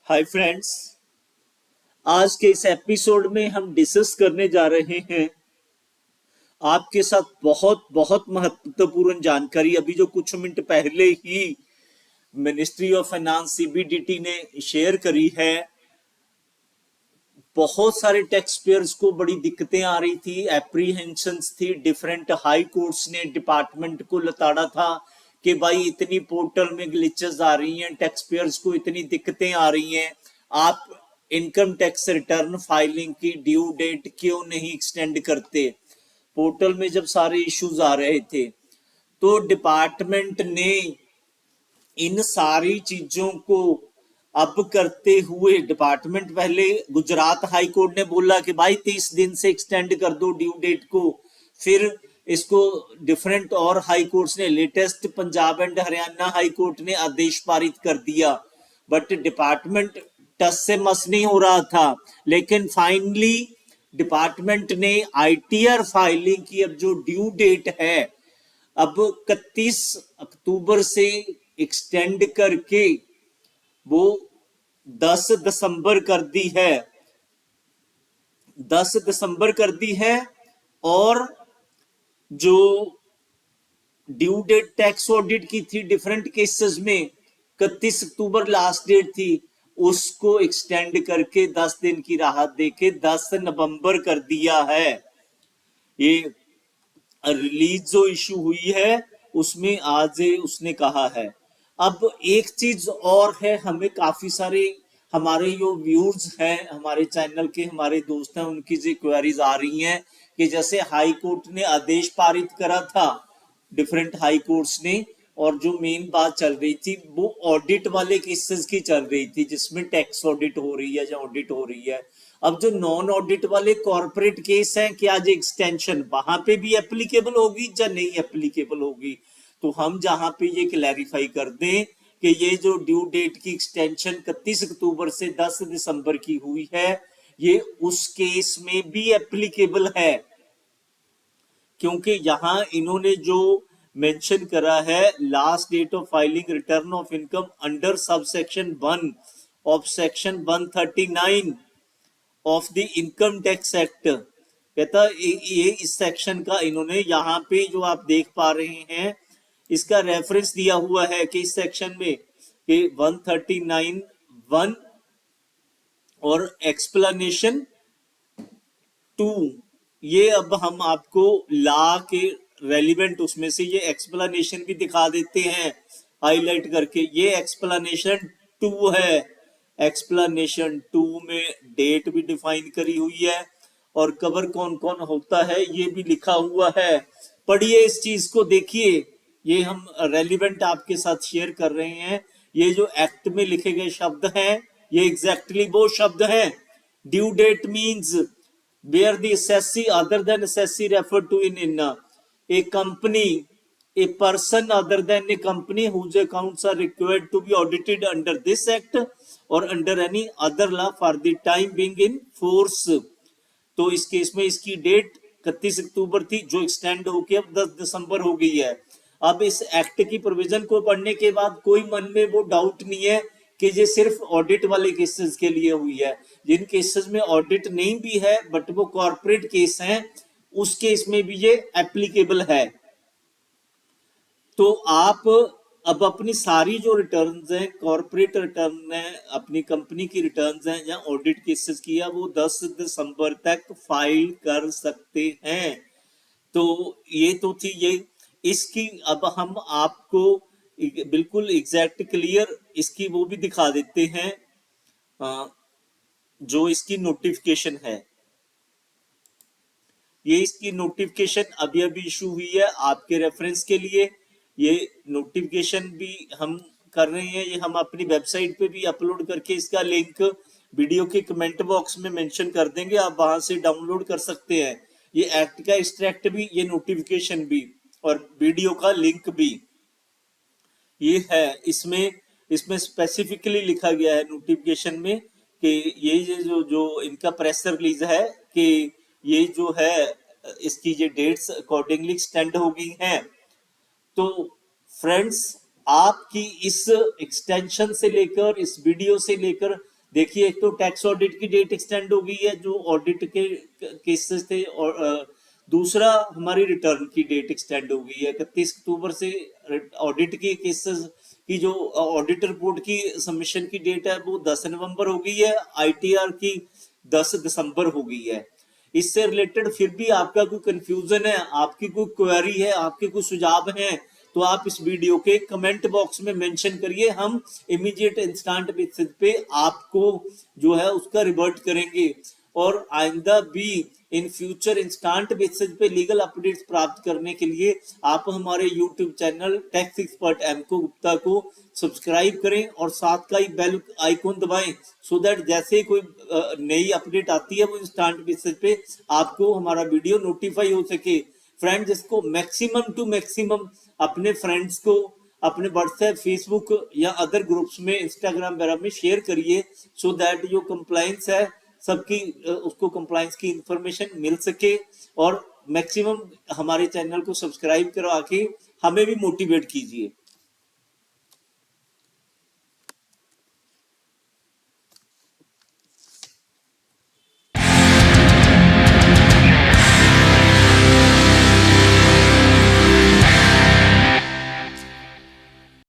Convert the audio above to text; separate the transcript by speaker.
Speaker 1: Hi friends. आज के इस एपिसोड में हम डिस्कस करने जा रहे हैं आपके साथ बहुत बहुत महत्वपूर्ण जानकारी। अभी जो कुछ मिनट पहले ही मिनिस्ट्री ऑफ फाइनेंस सीबीडीटी ने शेयर करी है, बहुत सारे टैक्स पेयर्स को बड़ी दिक्कतें आ रही थी, एप्रीहेंशंस थी। डिफरेंट हाई कोर्ट्स ने डिपार्टमेंट को लताड़ा था कि भाई इतनी पोर्टल में ग्लिचेस आ रही हैं, टैक्स पेयर्स को इतनी दिक्कतें आ रही हैं, आप इनकम टैक्स रिटर्न फाइलिंग की ड्यू डेट क्यों नहीं एक्सटेंड करते। पोर्टल में जब सारे इश्यूज आ रहे थे तो डिपार्टमेंट ने इन सारी चीजों को अब करते हुए, डिपार्टमेंट पहले गुजरात हाई कोर्ट ने बोला कि भाई 30 दिन से एक्सटेंड कर दो ड्यू डेट को, फिर इसको डिफरेंट और हाई कोर्ट्स ने, latest Punjab and Haryana high court ने आदेश पारित कर दिया। बट डिपार्टमेंट टस से मस नहीं हो रहा था, लेकिन फाइनली डिपार्टमेंट ने आईटीआर फाइलिंग की अब जो ड्यू डेट है अब 31 अक्टूबर से एक्सटेंड करके वो 10 दिसंबर कर दी है। 10 दिसंबर कर दी है। और जो ड्यू डेट टैक्स ऑडिट की थी डिफरेंट केसेस में, 31 अक्टूबर लास्ट डेट थी, उसको एक्सटेंड करके 10 दिन की राहत देके 10 नवंबर कर दिया है। ये रिलीज जो इशू हुई है उसमें आज उसने कहा है। अब एक चीज और है, हमें काफी सारे हमारे जो व्यूअर्स हैं हमारे चैनल के, हमारे दोस्त हैं, उनकी जो क्वेरीज आ रही हैं कि जैसे हाई कोर्ट ने आदेश पारित करा था, डिफरेंट हाई कोर्ट्स ने, और जो मेन बात चल रही थी वो ऑडिट वाले केसेस की चल रही थी जिसमें टैक्स ऑडिट हो रही है या ऑडिट हो रही है। अब जो नॉन ऑडिट वाले कॉर्पोरेट केस हैं, क्या जो एक्सटेंशन वहां पे भी एप्लीकेबल होगी या नहीं एप्लीकेबल होगी। तो हम जहां पे ये क्लैरिफाई कर दें कि ये जो ड्यू डेट की एक्सटेंशन 31 अक्टूबर से 10 दिसंबर की हुई है, ये उस केस में भी एप्लीकेबल है, क्योंकि यहां इन्होंने जो मेंशन करा है, last date of filing return of income under subsection 1 of section 139 of the income tax act, कहता ये इस सेक्शन का इन्होंने यहाँ पे जो आप देख पा रहे हैं इसका रेफरेंस दिया हुआ है कि इस सेक्शन में कि 139(1) और एक्सप्लेनेशन 2, ये अब हम आपको ला के रेलिवेंट उसमें से ये एक्सप्लेनेशन भी दिखा देते हैं हाईलाइट करके। ये एक्सप्लेनेशन 2 है। एक्सप्लेनेशन 2 में डेट भी डिफाइन करी हुई है और कवर कौन कौन होता है ये भी लिखा हुआ है। पढ़िए इस चीज को, देखिए, ये हम रेलिवेंट आपके साथ शेयर कर रहे हैं। ये जो एक्ट में लिखे गए शब्द हैं ये एग्जैक्टली वो शब्द हैं। Due that means where the assessee other than assessee referred to in a company, a person other than a company whose accounts are required to be audited under this act or under any other law for the time being in force। तो इस case में इसकी date 31 अक्टूबर थी जो extend होकर अब 10 दिसंबर हो गई है। अब इस एक्ट की प्रोविजन को पढ़ने के बाद कोई मन में वो डाउट नहीं है कि ये सिर्फ ऑडिट वाले केसेस के लिए हुई है। जिन केसेस में ऑडिट नहीं भी है बट वो कॉर्पोरेट केस हैं, उस केस में भी ये एप्लीकेबल है। तो आप अब अपनी सारी जो रिटर्न्स हैं, कॉर्पोरेट रिटर्न है, अपनी कंपनी की रिटर्न्स हैं या ऑडिट केसेस की है, वो 10 दिसंबर तक फाइल कर सकते हैं। तो ये तो थी ये इसकी। अब हम आपको बिल्कुल एग्जैक्ट क्लियर इसकी वो भी दिखा देते हैं, जो इसकी नोटिफिकेशन है। ये इसकी नोटिफिकेशन अभी अभी इशू हुई है आपके रेफरेंस के लिए। ये नोटिफिकेशन भी हम कर रहे हैं, ये हम अपनी वेबसाइट पे भी अपलोड करके इसका लिंक वीडियो के कमेंट बॉक्स में मेंशन कर देंगे, आप वहां से डाउनलोड कर सकते हैं। ये एक्ट का एक्सट्रैक्ट भी, ये नोटिफिकेशन भी और वीडियो का लिंक भी ये है। इसमें इसमें स्पेसिफिकली लिखा गया है नोटिफिकेशन में कि ये जो जो इनका प्रेस रिलीज है कि ये जो है इसकी ये डेट्स अकॉर्डिंगली एक्सटेंड हो गई हैं। तो फ्रेंड्स, आपकी इस एक्सटेंशन से लेकर, इस वीडियो से लेकर देखिए, एक तो टैक्स ऑडिट की डेट एक्सटेंड हो गई है जो ऑडिट के केसेस थे, और दूसरा हमारी रिटर्न की डेट एक्सटेंड हो गई है 31 अक्टूबर से। ऑडिट की केसेस की जो ऑडिट रिपोर्ट की सबमिशन की डेट है वो 10 नवंबर हो गई है, आईटीआर की 10 दिसंबर हो गई है। इससे रिलेटेड फिर भी आपका कोई कंफ्यूजन है, आपकी कोई क्वेरी है, आपके कोई सुझाव हैं, तो आप इस वीडियो के कमेंट बॉक्स में मेंशन करिए। हम इमीडिएट इंस्टेंट बेसिस पे आपको जो है उसका रिवर्ट करेंगे, और आइंदा भी इन फ्यूचर इंस्टेंट बेसिस पे लीगल अपडेट्स प्राप्त करने के लिए आप हमारे YouTube channel tax expert एमको Gupta को सब्सक्राइब करें और साथ का ही बेल आइकॉन दबाएं, सो दैट जैसे कोई नई अपडेट आती है वो इंस्टेंट बेसिस पे आपको हमारा वीडियो नोटिफाई हो सके। फ्रेंड्स, इसको मैक्सिमम टू मैक्सिमम अपने फ्रेंड्स को अपने व्हाट्सएप, फेसबुक या अदर ग्रुप्स में, इंस्टाग्राम वगैरह में शेयर करिए, सो दैट जो कंप्लाइंस है सबकी उसको कंप्लाइंस की इंफॉर्मेशन मिल सके, और मैक्सिमम हमारे चैनल को सब्सक्राइब करवा के हमें भी मोटिवेट कीजिए।